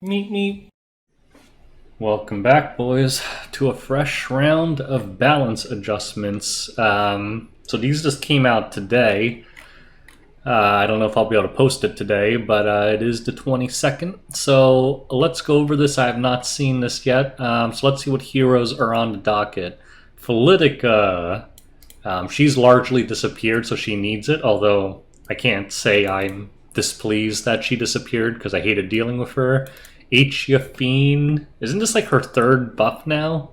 Meet me. Welcome back, boys, to a fresh round of balance adjustments. So these just came out today. I don't know if I'll be able to post it today, but it is the 22nd. So let's go over this. I have not seen this yet. So let's see what heroes are on the docket. Flutica. She's largely disappeared, so she needs it, although I can't say I'm displeased that she disappeared because I hated dealing with her. Fiend. Isn't this like her third buff now?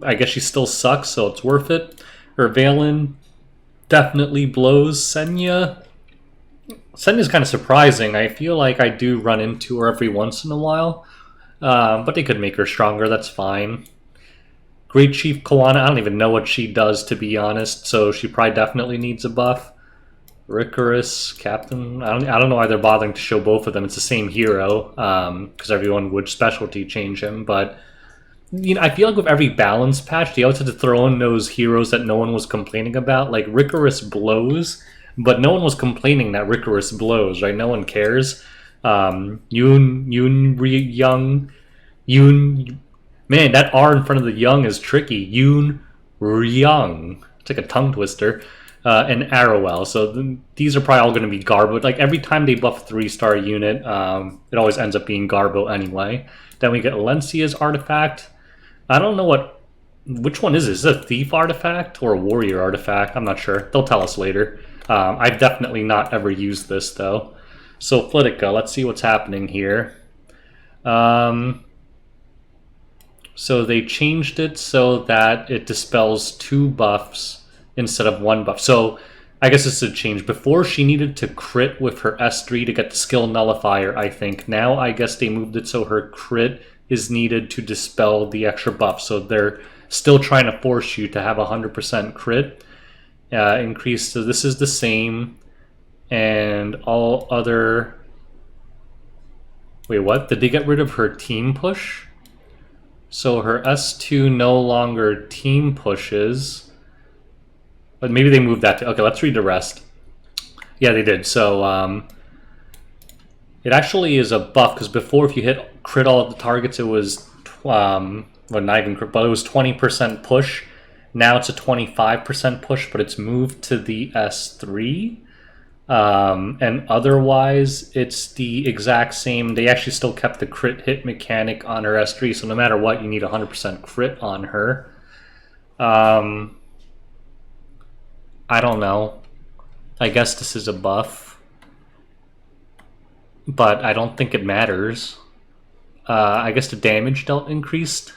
I guess she still sucks, so it's worth it. Her Valin definitely blows. Senya. Senya's kind of surprising. I feel like I do run into her every once in a while. But they could make her stronger, that's fine. Great Chief Koana, I don't even know what she does, to be honest, so she probably definitely needs a buff. Ricorous, Captain, I don't know why they're bothering to show both of them. It's the same hero, because everyone would specialty change him, but you know, I feel like with every balance patch, they always had to throw in those heroes that no one was complaining about. Like, Ricorous blows, but no one was complaining that Ricorous blows, right? No one cares. Yoon, man, that R in front of the young is tricky. Yoon, it's like a tongue twister. And Arrowell. So these are probably all going to be Garbo. Like every time they buff a 3-star unit, it always ends up being Garbo anyway. Then we get Alencia's artifact. I don't know which one is it? Is it a Thief artifact or a Warrior artifact? I'm not sure. They'll tell us later. I've definitely not ever used this though. So Flutica, let's see what's happening here. So they changed it so that it dispels 2 buffs instead of 1 buff. So I guess this is a change. Before, she needed to crit with her S3 to get the skill nullifier, I think. Now I guess they moved it so her crit is needed to dispel the extra buff. So they're still trying to force you to have 100% crit increase. So this is the same. And all other... Wait, what? Did they get rid of her team push? So her S2 no longer team pushes. But maybe they moved that to... Okay, let's read the rest. Yeah, they did. So, it actually is a buff, because before, if you hit crit all of the targets, it was... well, not even crit, but it was 20% push. Now it's a 25% push, but it's moved to the S3. And otherwise, it's the exact same. They actually still kept the crit hit mechanic on her S3, so no matter what, you need 100% crit on her. I don't know. I guess this is a buff. But I don't think it matters. I guess the damage dealt increased.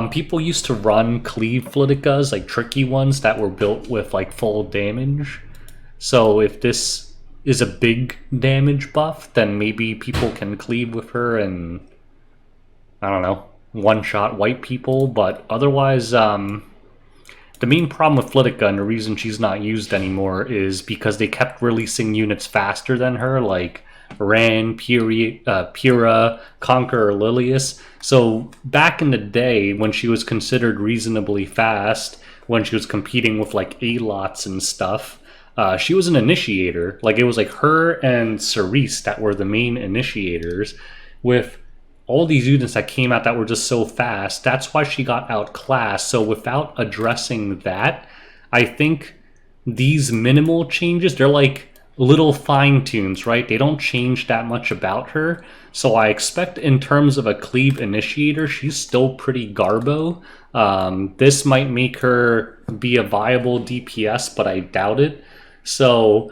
People used to run cleave Fluticas, like tricky ones that were built with like full damage. So if this is a big damage buff, then maybe people can cleave with her and, I don't know, one-shot white people. But otherwise, the main problem with Flutica and the reason she's not used anymore is because they kept releasing units faster than her, like Ran, Pyrrha, Conqueror, Lilius. So back in the day, when she was considered reasonably fast, when she was competing with like A-lots and stuff, she was an initiator. Like it was like her and Cerise that were the main initiators. With all these units that came out that were just so fast, that's why she got outclassed. So without addressing that, I think these minimal changes, they're like little fine tunes, right? They don't change that much about her. So I expect in terms of a cleave initiator, she's still pretty Garbo. This might make her be a viable DPS, but I doubt it. So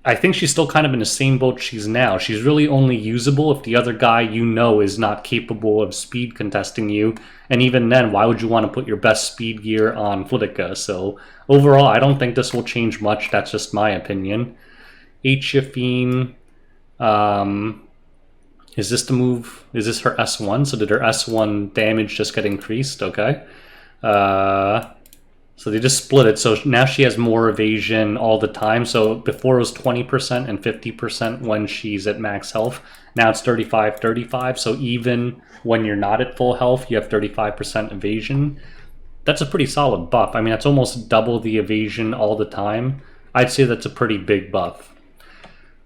I think she's still kind of in the same boat she's now. She's really only usable if the other guy you know is not capable of speed contesting you. And even then, why would you want to put your best speed gear on Flutica? So overall, I don't think this will change much. That's just my opinion. Fiend. Is this the move? Is this her S1? So did her S1 damage just get increased? Okay. So they just split it. So now she has more evasion all the time. So before it was 20% and 50% when she's at max health. Now it's 35-35. So even when you're not at full health, you have 35% evasion. That's a pretty solid buff. I mean, that's almost double the evasion all the time. I'd say that's a pretty big buff.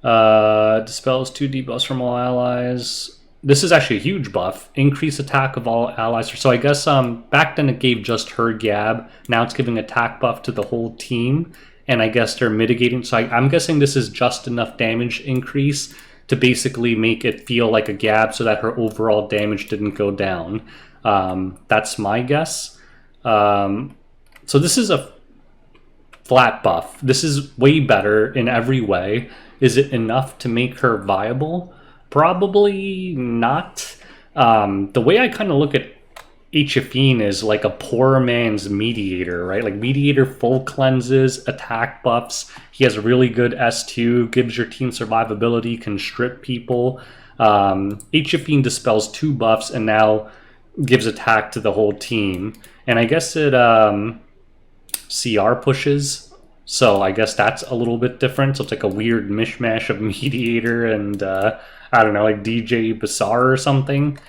Dispels 2 debuffs from all allies. This is actually a huge buff. Increase attack of all allies. So I guess back then it gave just her Gab. Now it's giving attack buff to the whole team. And I guess they're mitigating. So I'm guessing this is just enough damage increase to basically make it feel like a Gab so that her overall damage didn't go down. That's my guess. So this is a flat buff. This is way better in every way. Is it enough to make her viable? Probably not. The way I kind of look at H-Afine is like a poor man's Mediator, right? Like Mediator full cleanses, attack buffs. He has a really good S2, gives your team survivability, can strip people. H-Afine dispels 2 buffs and now gives attack to the whole team. And I guess it CR pushes, so I guess that's a little bit different. So it's like a weird mishmash of Mediator and I don't know, like DJ Bazaar or something.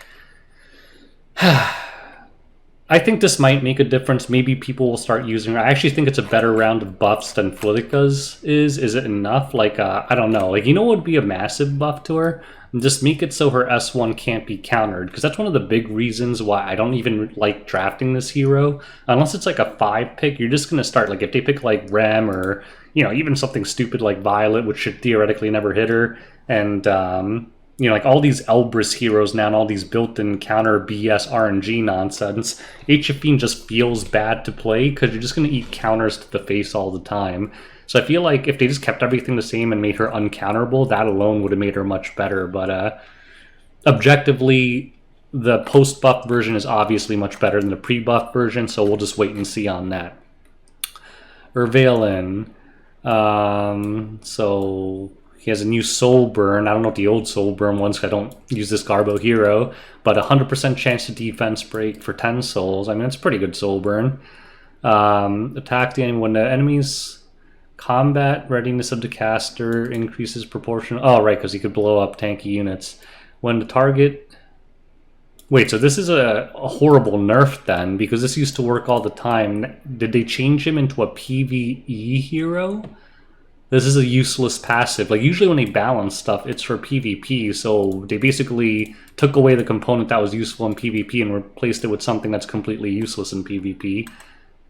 I think this might make a difference. Maybe people will start using her. I actually think it's a better round of buffs than Flitica's is. Is it enough? Like, I don't know. Like, you know what would be a massive buff to her? Just make it so her S1 can't be countered. Because that's one of the big reasons why I don't even like drafting this hero. Unless it's like a 5 pick, you're just going to start, like, if they pick, like, Rem or, you know, even something stupid like Violet, which should theoretically never hit her. And, you know, like all these Elbrus heroes now and all these built-in counter BS RNG nonsense, H-Afine just feels bad to play because you're just going to eat counters to the face all the time. So I feel like if they just kept everything the same and made her uncounterable, that alone would have made her much better. But objectively, the post-buff version is obviously much better than the pre-buff version, so we'll just wait and see on that. Valin. So he has a new Soul Burn. I don't know what the old Soul Burn was, because I don't use this Garbo hero. But 100% chance to defense break for 10 souls. I mean, it's a pretty good Soul Burn. Attack the enemy when the enemy's combat readiness of the caster increases proportional. Oh, right, because he could blow up tanky units. When the target... Wait, so this is a horrible nerf then, because this used to work all the time. Did they change him into a PvE hero? This is a useless passive. Like, usually when they balance stuff, it's for PvP, so they basically took away the component that was useful in PvP and replaced it with something that's completely useless in PvP.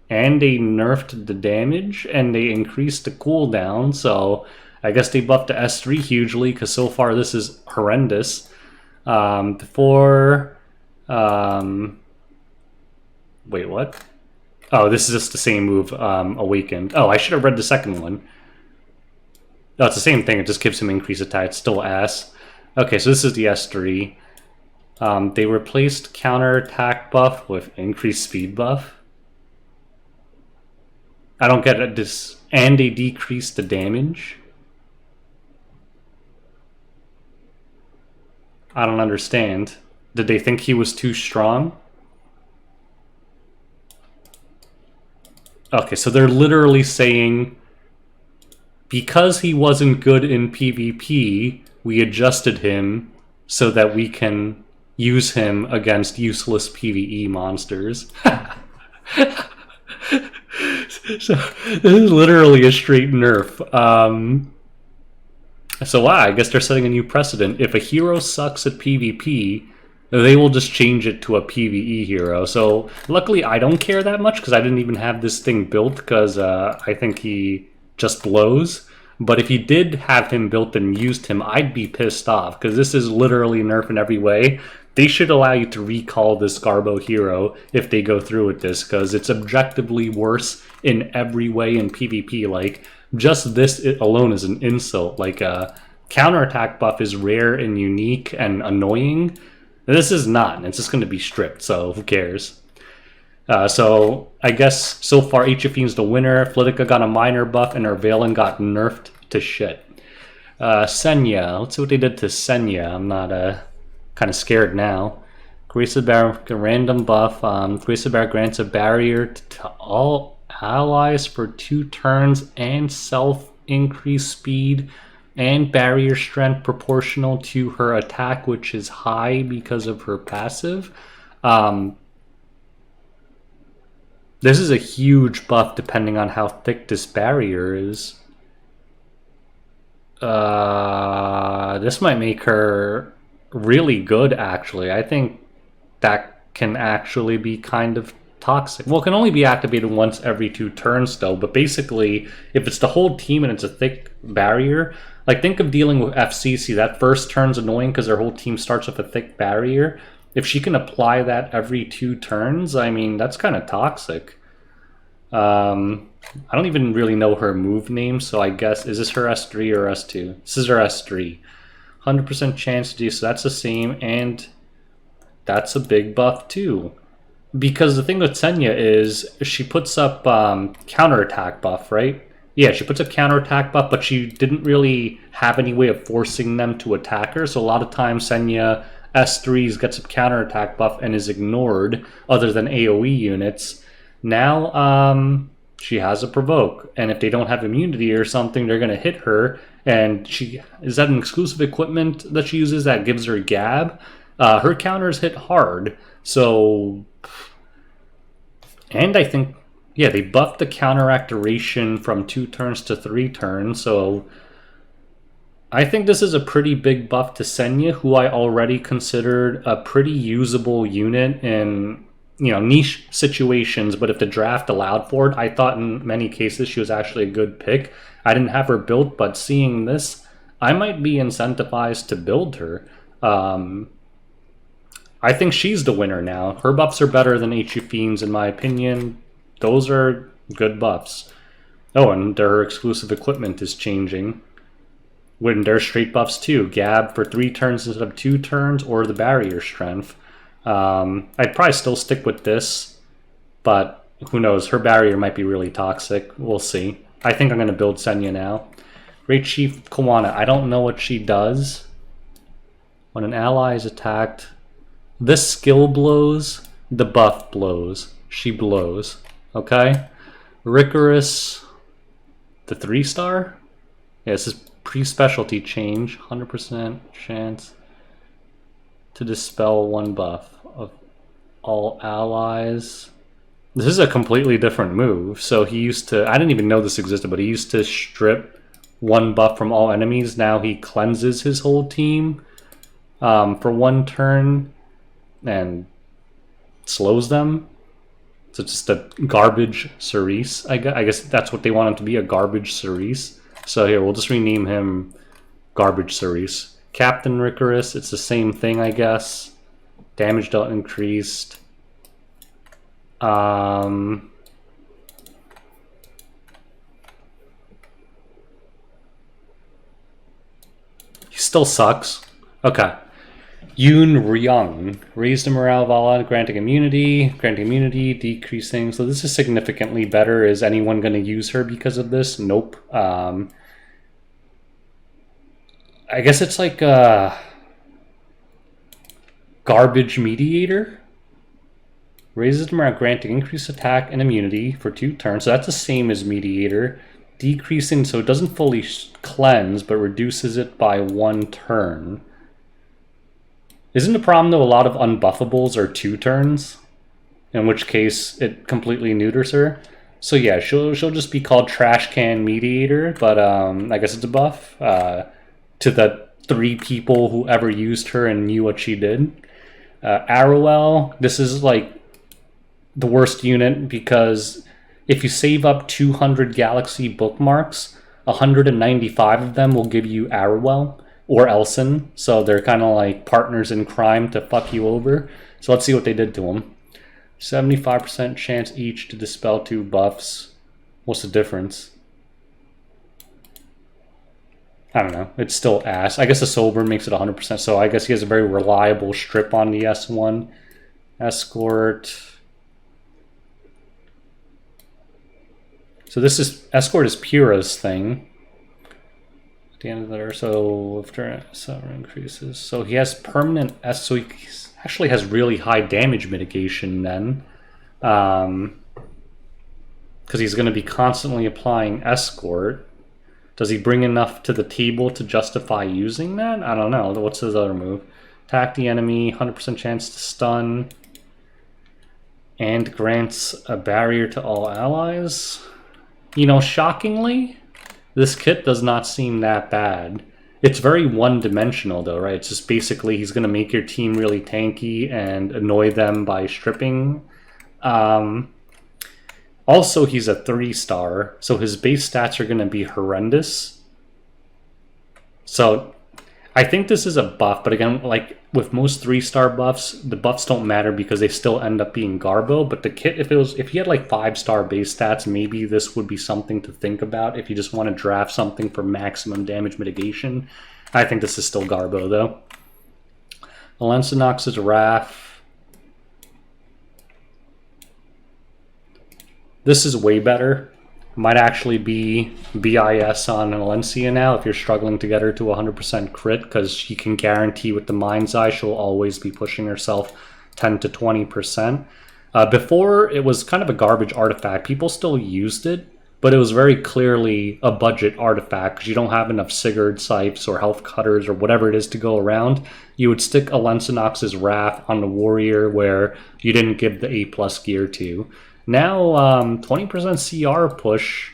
And they nerfed the damage, and they increased the cooldown, so I guess they buffed the S3 hugely, because so far this is horrendous. Wait, what? Oh, this is just the same move, Awakened. Oh, I should have read the second one. No, it's the same thing, it just gives him increased attack, it's still ass. Okay, so this is the S3. They replaced counter attack buff with increased speed buff. I don't get it, this, and they decreased the damage. I don't understand. Did they think he was too strong? Okay, so they're literally saying, because he wasn't good in PvP, we adjusted him so that we can use him against useless PvE monsters. So this is literally a straight nerf. So wow, I guess they're setting a new precedent. If a hero sucks at PvP, they will just change it to a PvE hero. So luckily I don't care that much because I didn't even have this thing built because I think he just blows. But if you did have him built and used him, I'd be pissed off because this is literally nerf in every way. They should allow you to recall this Garbo hero if they go through with this, because it's objectively worse in every way in PvP. Like, just this alone is an insult. Like, counterattack buff is rare and unique and annoying. This is not, and it's just going to be stripped, so who cares? So, I guess so far H-Afine's the winner. Flutica got a minor buff, and her Valin got nerfed to shit. Senya, let's see what they did to Senya. I'm not, kind of scared now. Grace of Bear, a random buff. Grace of Bear grants a barrier to all allies for 2 turns and self-increase speed and barrier strength proportional to her attack, which is high because of her passive. This is a huge buff depending on how thick this barrier is. This might make her really good, actually. I think that can actually be kind of toxic. Well, it can only be activated once every 2 turns, though. But basically, if it's the whole team and it's a thick barrier, like think of dealing with FCC. That first turn's annoying because their whole team starts with a thick barrier. If she can apply that every 2 turns, I mean, that's kind of toxic. I don't even really know her move name, so I guess, is this her S3 or S2? This is her S3. 100% chance to do so. That's the same, and that's a big buff too. Because the thing with Senya is she puts up counterattack buff, right? Yeah, she puts up counterattack buff, but she didn't really have any way of forcing them to attack her. So a lot of times Senya S3s gets a counterattack buff and is ignored other than AoE units. Now she has a provoke, and if they don't have immunity or something, they're going to hit her. And she is that an exclusive equipment that she uses that gives her gab? Her counters hit hard, so... And I think, yeah, they buffed the counteract duration from 2 turns to 3 turns, so... I think this is a pretty big buff to Senya, who I already considered a pretty usable unit in, you know, niche situations, but if the draft allowed for it, I thought in many cases she was actually a good pick. I didn't have her built, but seeing this, I might be incentivized to build her. I think she's the winner now. Her buffs are better than HU Fiend's in my opinion. Those are good buffs. Oh, and her exclusive equipment is changing. When they're straight buffs too. Gab for 3 turns instead of 2 turns, or the barrier strength. I'd probably still stick with this, but who knows? Her barrier might be really toxic. We'll see. I think I'm going to build Senya now. Great Chief Kawana. I don't know what she does. When an ally is attacked, this skill blows, the buff blows. She blows. Okay? Ricorous, the 3-star? Yeah, this is pre-specialty change. 100% chance to dispel 1 buff of all allies. This is a completely different move. So he used to, I didn't even know this existed, but he used to strip 1 buff from all enemies. Now he cleanses his whole team for 1 turn and slows them. So it's just a garbage Cerise. I guess that's what they want him to be, a garbage Cerise. So here, we'll just rename him Garbage Cerise. Captain Ricorous, it's the same thing, I guess. Damage dealt increased. He still sucks. Okay. Yoon Ryung. Raised the morale of all, granting immunity, decreasing. So this is significantly better. Is anyone going to use her because of this? Nope. I guess it's like a garbage mediator. Raises the morale, granting increased attack and immunity for 2 turns. So that's the same as mediator. Decreasing, so it doesn't fully cleanse, but reduces it by 1 turn. Isn't the problem, though, a lot of unbuffables are 2 turns? In which case, it completely neuters her. So yeah, she'll just be called Trash Can Mediator, but I guess it's a buff to the 3 people who ever used her and knew what she did. Arrowell, this is like the worst unit because if you save up 200 Galaxy bookmarks, 195 of them will give you Arrowell or Elson, so they're kind of like partners in crime to fuck you over. So let's see what they did to them. 75% chance each to dispel 2 buffs. What's the difference? I don't know. It's still ass. I guess the Sober makes it 100%, so I guess he has a very reliable strip on the S1. Escort. So this is... Escort is Pura's thing. At the end of there, so if turn increases, so he has permanent so he actually has really high damage mitigation then, because he's going to be constantly applying Escort. Does he bring enough to the table to justify using that? I don't know. What's his other move? Attack the enemy, 100% chance to stun, and grants a barrier to all allies. You know, shockingly, This kit does not seem that bad. It's very one-dimensional though, right? It's just basically he's going to make your team really tanky and annoy them by stripping. Also, he's a 3-star, so his base stats are going to be horrendous. So I think this is a buff, but again, like with most 3-star buffs, the buffs don't matter because they still end up being Garbo. But the kit, if he had like 5-star base stats, maybe this would be something to think about if you just want to draft something for maximum damage mitigation. I think this is still Garbo though. Elensonox is Wrath. This is way better. Might actually be BIS on Alencia now if you're struggling to get her to 100% crit, because she can guarantee with the Mind's Eye she'll always be pushing herself 10 to 20%. Before, it was kind of a garbage artifact. People still used it, but it was very clearly a budget artifact because you don't have enough Sigurd Scythes or Health Cutters or whatever it is to go around. You would stick Elensonox's Wrath on the Warrior where you didn't give the A+ gear to. Now, 20% CR push,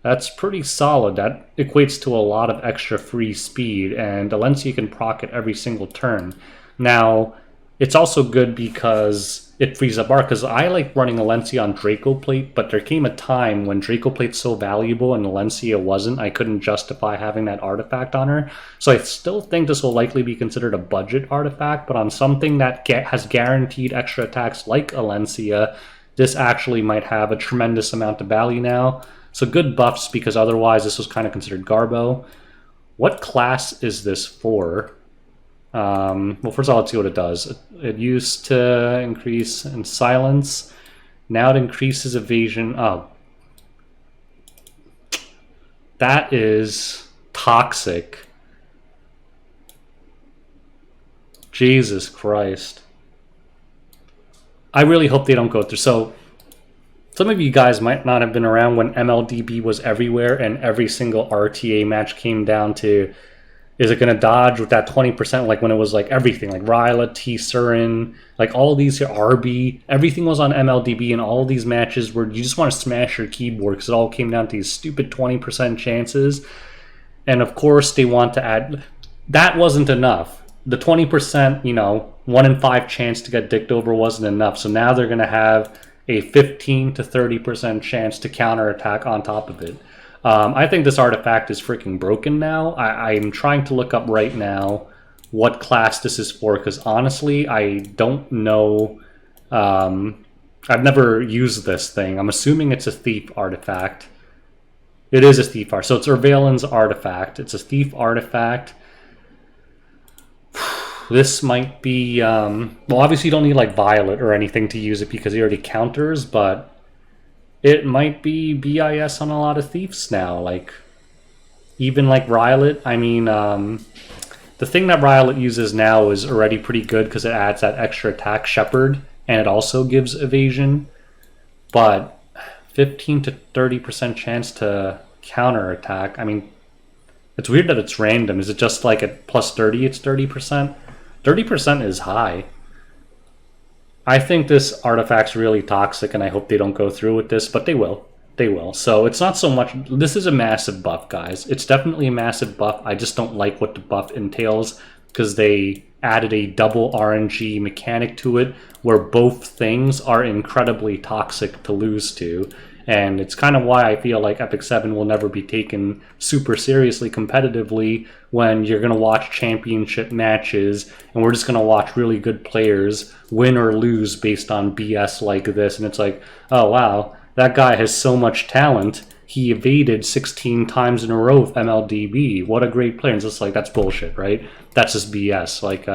that's pretty solid. That equates to a lot of extra free speed, and Alencia can proc it every single turn. Now, it's also good because it frees up arc, because I like running Alencia on Draco Plate, but there came a time when Draco Plate's so valuable and Alencia wasn't, I couldn't justify having that artifact on her. So I still think this will likely be considered a budget artifact, but on something that has guaranteed extra attacks like Alencia, this actually might have a tremendous amount of value now. So good buffs, because otherwise this was kind of considered Garbo. What class is this for? Well, first of all, let's see what it does. It used to increase in silence. Now it increases evasion. Oh. That is toxic. Jesus Christ. I really hope they don't go through. So, some of you guys might not have been around when MLDB was everywhere and every single RTA match came down to, is it going to dodge with that 20%? Like when it was like everything, like Ryla, T-Surin, like all these here, RB, everything was on MLDB, and all these matches where you just want to smash your keyboard because it all came down to these stupid 20% chances. And of course, they want to add, that wasn't enough. The 20%, you know, 1 in 5 chance to get dicked over wasn't enough. So now they're going to have a 15 to 30% chance to counterattack on top of it. I think this artifact is freaking broken now. I'm trying to look up right now what class this is for, because honestly, I don't know. I've never used this thing. I'm assuming it's a thief artifact. It is a thief artifact. So it's Valin's artifact. It's a thief artifact. This might be, well, obviously you don't need like Violet or anything to use it because he already counters, but it might be BIS on a lot of thieves now. Like, even like Violet, I mean, the thing that Violet uses now is already pretty good because it adds that extra attack Shepherd, and it also gives evasion, but 15 to 30% chance to counterattack. I mean, it's weird that it's random. Is it just like at plus 30 it's 30%? 30% is high. I think this artifact's really toxic, and I hope they don't go through with this, but they will. They will. So it's not so much... This is a massive buff, guys. It's definitely a massive buff. I just don't like what the buff entails, because they added a double RNG mechanic to it, where both things are incredibly toxic to lose to. And it's kind of why I feel like Epic 7 will never be taken super seriously competitively when you're going to watch championship matches and we're just going to watch really good players win or lose based on BS like this. And it's like, oh wow, that guy has so much talent. He evaded 16 times in a row with MLDB. What a great player. And it's just like, that's bullshit, right? That's just BS. Like,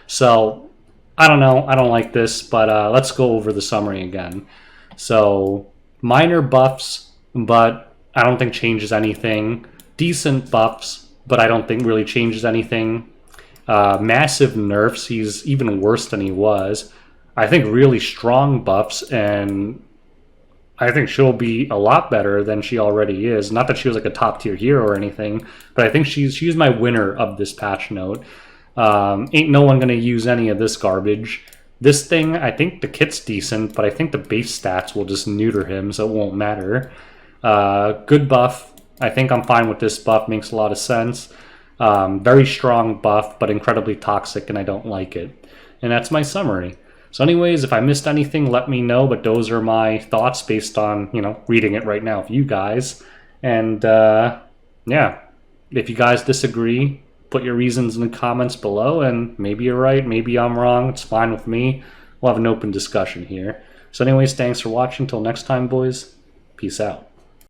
so, I don't know. I don't like this, but let's go over the summary again. So... minor buffs, but I don't think changes anything. Decent buffs, but I don't think really changes anything. Massive nerfs, he's even worse than he was. I think really strong buffs, and I think she'll be a lot better than she already is. Not that she was like a top tier hero or anything, but I think she's my winner of this patch note. Ain't no one gonna use any of this garbage. This thing, I think the kit's decent, but I think the base stats will just neuter him, so it won't matter. Good buff, I think I'm fine with this buff. Makes a lot of sense. Very strong buff, but incredibly toxic, and I don't like it. And that's my summary. So anyways, if I missed anything, let me know, but those are my thoughts based on, reading it right now for you guys. And, yeah, if you guys disagree, put your reasons in the comments below, and maybe you're right, maybe I'm wrong, it's fine with me. We'll have an open discussion here. So anyways, thanks for watching. Till next time, boys. Peace out.